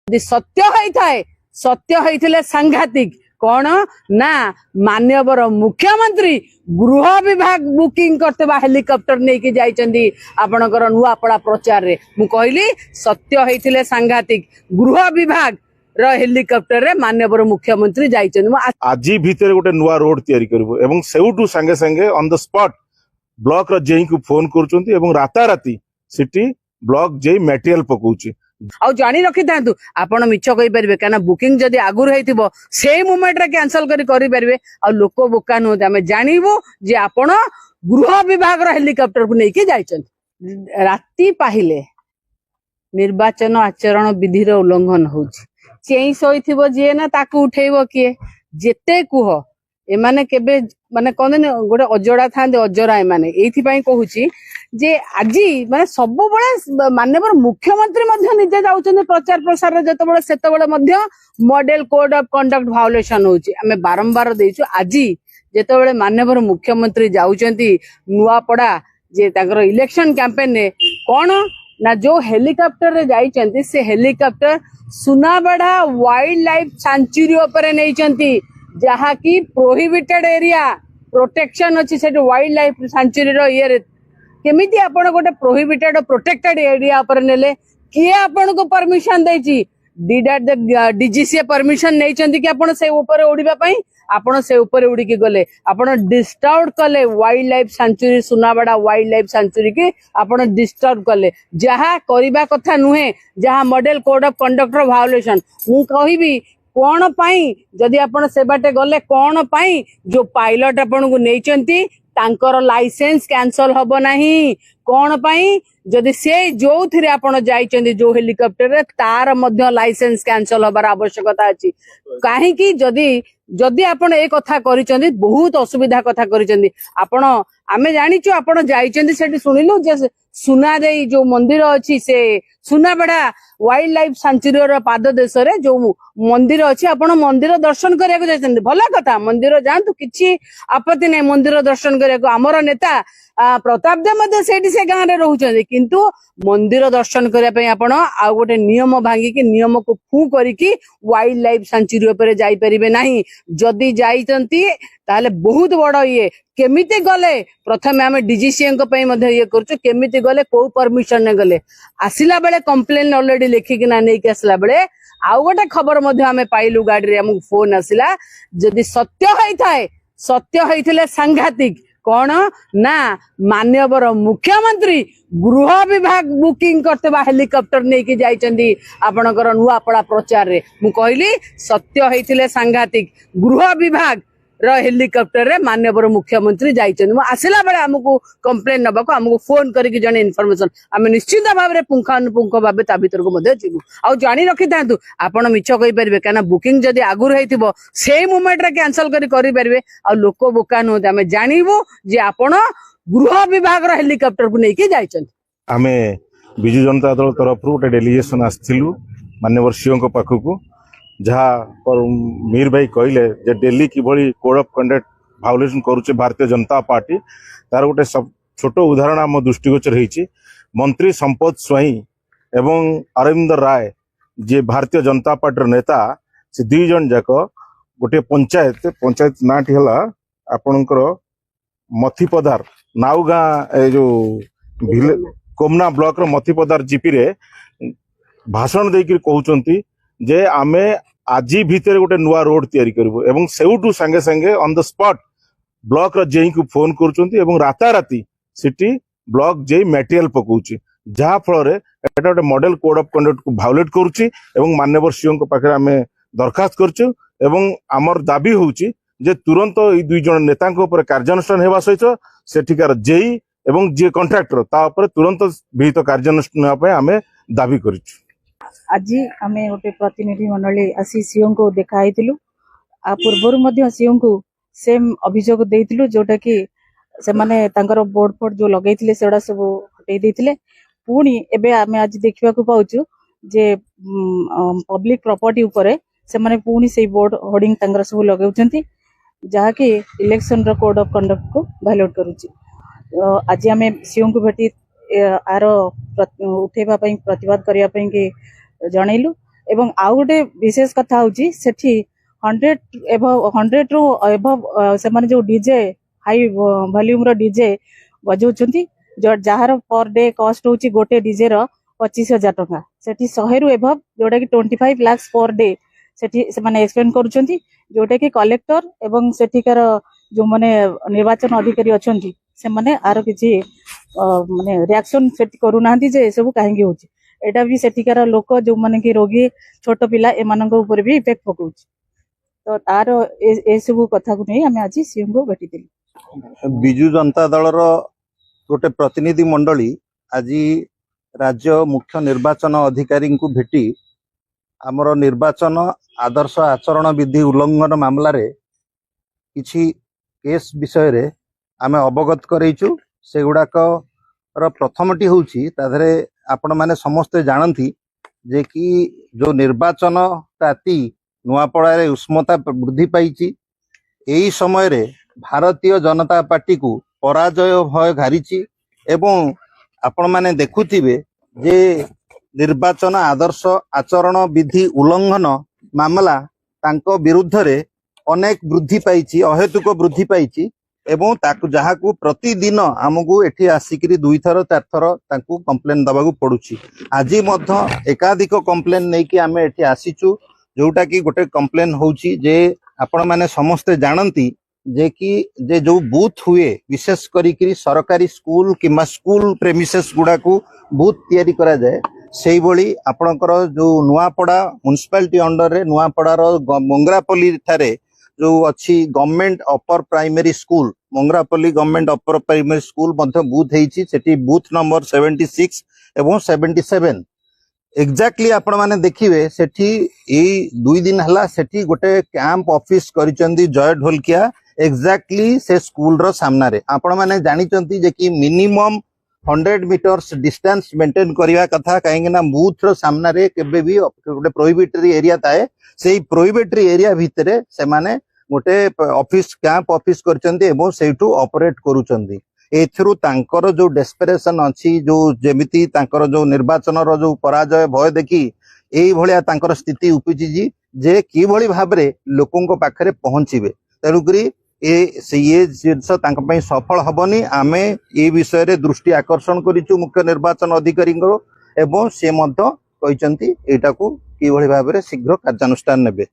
यदि सत्य होता है सत्य होते सांघातिक कौन ना माननीय मुख्यमंत्री गृह विभाग बुकिंग करते हेलिकॉप्टर नहीं जाइछंदी आपणकर नुआपड़ा प्रचार रे मु कहली सत्य होते सांघातिक गृह विभाग हेलिकॉप्टर रे माननीय मुख्यमंत्री जाइछंदी आज भीतर गोटे नुआ रोड तैयारी करबो एवं सेउटू संगे संगे ऑन द स्पॉट ब्लॉक रो जेई को फोन करचंती एवं राताराती सिटी ब्लॉक जेई मटेरियल पकोउची आ जानी रखी था आपण मिछ कही पारे क्या बुकिंग जदि आगुरी होइथिबो से मोमेंट रे कैंसल करि पारे आ लोक बोका नुहते आमे जानबू जे आपण गृह विभाग रो हेलिकॉप्टर को लेके जाइछन राती पाहिले निर्वाचन आचरण विधि रो उल्लंघन होउछि चेई सोइथिबो जे ना ताकू उठेइबो किए जेते कुह एमाने केबे माने कहने गोटे अजड़ा था अजरा एमाने एथि पई कहूछि जे आज माने सब बळे माननीय मुख्यमंत्री मध्य निजे जाउछन प्रचार प्रसार रे जतबळे सेतबळे मध्य model code of conduct violation होउछि आमे बारंबार देइछु आज जतबळे माननीय मुख्यमंत्री जाउछंती नुआपड़ा जे ताकर इलेक्शन कैंपेन ने कोन ना जो हेलिकॉप्टर रे जाइछंती से हेलिकॉप्टर सुनाबड़ा वाइल्ड लाइफ सेंचुरी ऊपर नैचंती जहा की प्रोहिबिटेड एरिया प्रोटेक्शन अछि सेट वाइल्ड लाइफ सेंचुरी रो ये केमिति आपण गोटे प्रोहिबिटेड प्रोटेक्टेड एरिया ऊपर नेले किए आपण को परमिशन देछि डीजीसी परमिशन नैचंती कि आपण से ऊपर उड़ीबा पई आपण से ऊपर उड़ी के गले आपण डिस्टर्ब कले wildlife sanctuary Sunabeda wildlife sanctuary के आपण डिस्टर्ब कले जहा करिबा कथा नुहे जहा मॉडल कोड ऑफ कंडक्ट रो वायोलेशन मु कहिबी कौन पाई जदि आपण से बाटे गले कौन पाई जो पायलट आपण को नैचंती तांकर लाइसेंस कैंसल हबो नहीं कौन पाई जदि से जो थिरे आपण जाइचंदी जो हेलिकॉप्टर रे तार मध्य लाइसेंस कैंसल हबार आवश्यकता अछि काहे कि जदि जदि आपण ए कथा करिचंदी बहुत असुविधा कथा करिचंदी आपण आमे जानिचो आपण जाइचंदी सेठी सुनिलु जे सुना देई जो मंदिर अछि से सुनाबड़ा वाइल्ड लाइफ सेंचुरी रो पाद देश रे जो मंदिर अछि आपण मंदिर दर्शन करिया को जाइचंदी भला कथा मंदिर जानतु किछि आपत्ति नै मंदिर दर्शन करिया को हमर नेता प्रताप दे मध्य सेठी से गां रे रहउचंदी किंतु मंदिर दर्शन करिया पई आपण आ गोटे नियम भांगी कि नियम को फू करिकी वाइल्ड लाइफ सेंचुरी ऊपर जाई परिबे नाही जदि जाइचंती ताले बहुत बड़ ये केमिति गले प्रथमे आमे डीजीसीएन को पई मध्ये ये करछु केमिति गले को परमिशन ने गले आसिला बेले कंप्लेन ऑलरेडी लिखि कि ना नै के आसिला बेले आउ गोटे खबर मध्ये आमे पाइलु गाडी रे हमु फोन आसिला जदि सत्य होइथाय सत्य होइथिले सांघातिक कौन ना माननीय मुख्यमंत्री गृह विभाग बुकिंग करते हेलिकॉप्टर नहीं जाइछंदी आपणकर नुआपड़ा प्रचार रे मु कहली सत्य होइथिले सांघातिक गृह विभाग हेलिकॉप्टर रे माननीय मुख्यमंत्री जाइछंदी आसिला बेले हमको कंप्लेन नबाको हमको फोन करके जने इन्फॉर्मेशन आमे निश्चित भाव रे पुंखानुपुंख भाव ता भीतर को मध्ये जीवु आ जानि रखि थांतु आपण मिछ कहि परिबे काना बुकिंग जदि आगुर हेतिबो से मोमेंट रे कैंसल करि परिबे आ लोक बोका नहोते आमे जानिबो जे आपण गृह विभाग रो हेलिकॉप्टर को लेके जाइछन आमे बिजु जनता दल तरफ रु गोटे डेलीगेशन आस्थिलु माननीय सीओ को पाखकु जहाँ मीर भाई कहले जे दिल्ली किभली कोड ऑफ कंडक्ट वायोलेशन करुचे भारतीय जनता पार्टी तार गोटे सब छोट उदाहरण आम दृष्टिगोचर होईची मंत्री संपद स्वाई एवं अरविंद राय जे भारतीय जनता पार्टी नेता से दुई जन जाक गोटे पंचायत नाटी हला आपणकर मथीपदार नाउगाँ जो कोमना ब्लॉक रो मथीपदार जीपी रे भाषण देकर कहउचंती जे आमे आज भीतर गोटे नुआ रोड तैयारी करबो एवं सेउटू संगे संगे ऑन द स्पॉट ब्लॉक रो जेई को फोन करचंती एवं राताराती सिटी ब्लॉक जेई मटेरियल पकोउची जहा फल रे एटा गोटे मॉडल कोड ऑफ कंडक्ट को वायोलेट करूची एवं माननीय सीओ को पाखे आमे दरखास्त करछु एवं आमर दाबी होउची जे तुरंत ई दुई जन नेता को ऊपर कार्यानुष्ठान हेबा सहित सेठिकार जेई एवं जे कॉन्ट्रैक्टर ता ऊपर तुरंत विहित कार्यानुष्ठान हेबा पय आमे दाबी करिछु आज आम गोटे प्रतिनिधि मंडली आसी सीओ को देखाई आ पूर्वर सीओ को सेम अभियोग देइतिलु जोटा कि से माने तांकर बोर्ड फोर्ड जो लगेइथिले सेडा सब हटै देइथिले पुणी एबे आमे आज देखिबा को पाउछु जे पब्लिक प्रॉपर्टी ऊपर से माने पुणी से बोर्ड होर्डिंग तांकर सब लगेउछंती जहा कि इलेक्शन रो कोड ऑफ कंडक्ट को वायोलेट करूची आज आमे सीओ को भेटी आर उठेबा पई प्रतिवाद करिया पई के जनइलु ଏବଂ ଆଉ ଗୋଟେ ବିଶେଷ କଥା ହଉଛି ସେଠି 100 ରୁ ଏଭବ ସେମାନେ ଯୋଉ ଡିଜେ ହାଇ ଭଲ୍ୟୁମ ର ଡିଜେ ବଜାଉଛନ୍ତି ଯାହାର ପର ଡେ କଷ୍ଟ ହଉଛି ଗୋଟେ ଡିଜେ ର 25,000 ଟଙ୍କା ସେଠି 100 ରୁ ଏଭବ ଯୋଉଟା କି 25 ଲାକ୍ସ ପର ଡେ ସେଠି ସେମାନେ ଏକ୍ସପେଣ୍ଡ କରୁଛନ୍ତି ଯୋଉଟା କି କଲେକ୍ଟର ଏବଂ ସେଠିକାର ଯୋଉମାନେ ନିର୍ବାଚନ ଅଧିକାରୀ ଅଛନ୍ତି ସେମାନେ ଆର କିଛି ମାନେ ରିଆକ୍ସନ ସେଠି କରୁନାହାନ୍ତି ଯେ ଏସବୁ କାହିଁକି ହଉଛି ଏଇଟା ବି ସେଠିକାର ଲୋକ ଯୋଉମାନେ କି ରୋଗୀ ଛୋଟ ପିଲା ଏମାନଙ୍କ ଉପରେ ବି ଇଫେକ୍ଟ ପକଉଛି ତ ତାର ଏସବୁ କଥାକୁ ନେଇ ଆମେ ଆଜି ସିଏମଙ୍କୁ ଭେଟିଥିଲୁ। ବିଜୁ ଜନତା ଦଳର ଗୋଟେ ପ୍ରତିନିଧି ମଣ୍ଡଳୀ ଆଜି ରାଜ୍ୟ ମୁଖ୍ୟ ନିର୍ବାଚନ ଅଧିକାରୀଙ୍କୁ ଭେଟି ଆମର ନିର୍ବାଚନ ଆଦର୍ଶ ଆଚରଣ ବିଧି ଉଲ୍ଲଂଘନ ମାମଲାରେ କିଛି କେସ୍ ବିଷୟରେ ଆମେ ଅବଗତ କରେଇଛୁ। ସେଗୁଡାକର ପ୍ରଥମଟି ହେଉଛି ତା ଦେହରେ ଆପଣମାନେ ସମସ୍ତେ ଜାଣନ୍ତି ଯେ କି ଯୋଉ ନିର୍ବାଚନ ରାତି ନୂଆପଡ଼ାରେ ଉଷ୍ମତା ବୃଦ୍ଧି ପାଇଛି ଏହି ସମୟରେ ଭାରତୀୟ ଜନତା ପାର୍ଟିକୁ ପରାଜୟ ଭୟ ଘାରିଛି ଏବଂ ଆପଣମାନେ ଦେଖୁଥିବେ ଯେ ନିର୍ବାଚନ ଆଦର୍ଶ ଆଚରଣ ବିଧି ଉଲ୍ଲଂଘନ ମାମଲା ତାଙ୍କ ବିରୁଦ୍ଧରେ ଅନେକ ବୃଦ୍ଧି ପାଇଛି ଅହେତୁକ ବୃଦ୍ଧି ପାଇଛି ଏବଂ ତାକୁ ଯାହାକୁ ପ୍ରତିଦିନ ଆମକୁ ଏଠି ଆସିକିରି 2 ଥର 4 ଥର ତାଙ୍କୁ କମ୍ପ୍ଲେନ ଦବାକୁ ପଡୁଛି। ଆଜି ମଧ୍ୟ ଏକାଧିକ କମ୍ପ୍ଲେନ ନେଇକି ଆମେ ଏଠି ଆସିଛୁ ଯୋଉଟା କି ଗୋଟେ କମ୍ପ୍ଲେନ ହଉଛି ଯେ ଆପଣମାନେ ସମସ୍ତେ ଜାଣନ୍ତି ଯେ କି ଯେ ଯୋଉ ବୁଥ ହୁଏ ବିଶେଷ କରିକି ସରକାରୀ ସ୍କୁଲ କିମ୍ବା ସ୍କୁଲ ପ୍ରେମିସେସ୍ ଗୁଡାକୁ ବୁଥ ତିଆରି କରାଯାଏ ସେଇଭଳି ଆପଣଙ୍କର ଯୋଉ ନୂଆପଡ଼ା ମ୍ୟୁନିସିପାଲିଟି ଅଣ୍ଡରରେ ନୂଆପଡ଼ାର ମଙ୍ଗରାପଲ୍ଲୀ ଠାରେ ଯୋଉ ଅଛି ଗଭର୍ଣ୍ଣମେଣ୍ଟ ଅପର ପ୍ରାଇମେରୀ ସ୍କୁଲ ମଙ୍ଗରାପଲ୍ଲୀ ଗଭର୍ଣ୍ଣମେଣ୍ଟ ଅପର ପ୍ରାଇମେରୀ ସ୍କୁଲ ମଧ୍ୟ ବୁଥ ହେଇଛି ସେଠି ବୁଥ ନମ୍ବର 76 ଏବଂ 77 ଏକ୍ଜାକ୍ଟଲି ଆପଣମାନେ ଦେଖିବେ ସେଠି ଏଇ 2 ଦିନ ହେଲା ସେଠି ଗୋଟେ କ୍ୟାମ୍ପ ଅଫିସ କରିଛନ୍ତି ଜୟ ଢୋଲକିଆ ଏକ୍ଜାକ୍ଟଲି ସେ ସ୍କୁଲର ସାମ୍ନାରେ ଆପଣମାନେ ଜାଣିଛନ୍ତି ଯେ କି ମିନିମମ୍ 100 ମିଟର୍ସ ଡିଷ୍ଟାନ୍ସ ମେଣ୍ଟେନ୍ କରିବା କଥା କାହିଁକି ନା ବୁଥର ସାମ୍ନାରେ କେବେ ବି ଗୋଟେ ପ୍ରୋହିବିଟରୀ ଏରିଆ ଥାଏ ସେଇ ପ୍ରୋହିବିଟରୀ ଏରିଆ ଭିତରେ ସେମାନେ ଗୋଟେ ଅଫିସ କ୍ୟାମ୍ପ ଅଫିସ କରିଛନ୍ତି ଏବଂ ସେଇଠୁ ଅପରେଟ କରୁଛନ୍ତି। ଏଥିରୁ ତାଙ୍କର ଯୋଉ ଡେସ୍ପେରେସନ ଅଛି ଯୋଉ ଯେମିତି ତାଙ୍କର ଯୋଉ ନିର୍ବାଚନର ଯୋଉ ପରାଜୟ ଭୟ ଦେଖି ଏଇଭଳିଆ ତାଙ୍କର ସ୍ଥିତି ଉପୁଜିଛି ଯେ କିଭଳି ଭାବରେ ଲୋକଙ୍କ ପାଖରେ ପହଞ୍ଚିବେ ତେଣୁକରି ଇଏ ଜିନିଷ ତାଙ୍କ ପାଇଁ ସଫଳ ହବନି। ଆମେ ଏ ବିଷୟରେ ଦୃଷ୍ଟି ଆକର୍ଷଣ କରିଛୁ ମୁଖ୍ୟ ନିର୍ବାଚନ ଅଧିକାରୀଙ୍କର ଏବଂ ସେ ମଧ୍ୟ କହିଛନ୍ତି ଏଇଟାକୁ କିଭଳି ଭାବରେ ଶୀଘ୍ର କାର୍ଯ୍ୟାନୁଷ୍ଠାନ ନେବେ।